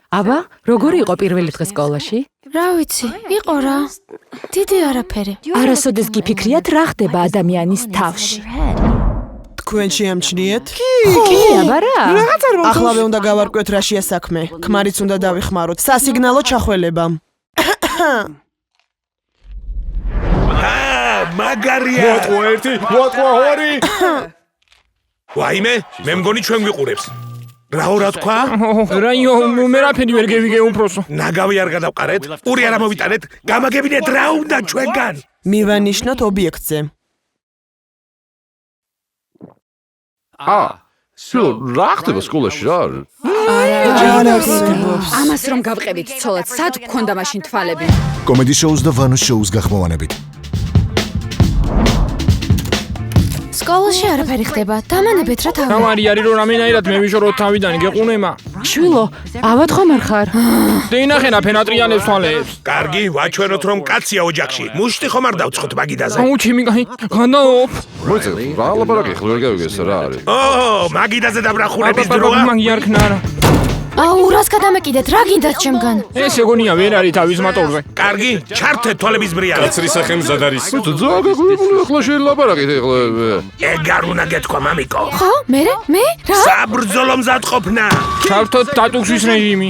აბა, როგორი იყო პირველი დღე სკოლაში? რა ვიცი, იყო რა. დიდი არაფერი. არასოდეს გიფიქრიათ რა ხდება ადამიანის თავში. თქვენ შეამჩნიეთ? კი, აბა რა? ახლავე უნდა გავარკვიოთ რა შეასაქმე. ქმარიც უნდა დავიხმაროთ. სასიგნალო ჩახველება. მაგარია. ვატყო ერთი, ვატყო ორი. ვაიმე, მე მგონი ჩვენ ვიყურებს. რა თქვა? რაიო, მე რაფერი ვერ გევიგე უფროსო. ნაგავი არ გადავყარეთ, პური არ ამოვიტანეთ, გამაგებინეთ რა უნდა ჩვენგან. მივანიშნოთ ობიექტზე. სულ რა ხდება სკოლაში რა? ამას რომ გავყევით ცოლად, სად გქონდა მაშინ თვალები? კომედი შოუს და ვანოს შოუს გახმოვანებით. სკოლაში არაფერი ხდება. დამანებეთ რა თავი. გამარი არის რომ რამენაირად მე ვიშოროთ თავიდან გეყუნემა. შვილო, ავად ხომ არ ხარ? დეინახენა ფენატრიანებს თვალებს. კარგი, ვაჩვენოთ რომ კაცია ოჯახში. მუშტი ხომ არ დავცხოთ მაგიდაზე. აუჩი მიგაი, განაოფ. მოიცა, რა ლაპარაკი ხელ ვერ გავიგეს რა არის? მაგიდაზე დაბრახურების დროა. მაგი არ ქნარა. აუ, რას გადამეკიდეთ? რა გინდათ ჩემგან? ეს ეგონია ვერ არის თავის მატორზე. კარგი, ჩართეთ თვალების ბრიალს. კაცრი სახე მზად არის. ზოგადად ახლა შეიძლება ახლა. ეგ არ უნდა გეთქვა მამიკო. ხო? მე? რა? საბრძოლო მზადყოფნა. ჩართოთ დატუქვის რეჟიმი.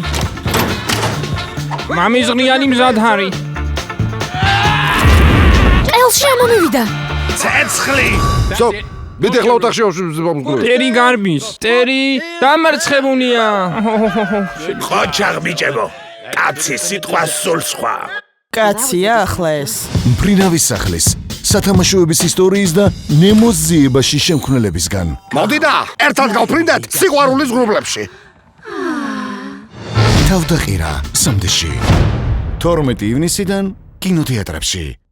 მამის ღნიანი მზად არის. ყელში ამომივიდა. ცეცხლი. მე ახლა ოთახში ვამგვრე. ტერი გარბის. ტერი დამარცხებუნია. ხო ჩაღბიჭებო. კაცის სიტყვა სულ სხვა. კაცია ახლა ეს. მფრინავის სახლის, სათამაშოების ისტორიის და ნემოს ძიებაში შემქმნელებისგან. მოდი და ერთად გავფრინდეთ სიყვარულის ღრუბლებში. თავდაყირა, სამდეში. 12 ივნისიდან კინოთეატრებში.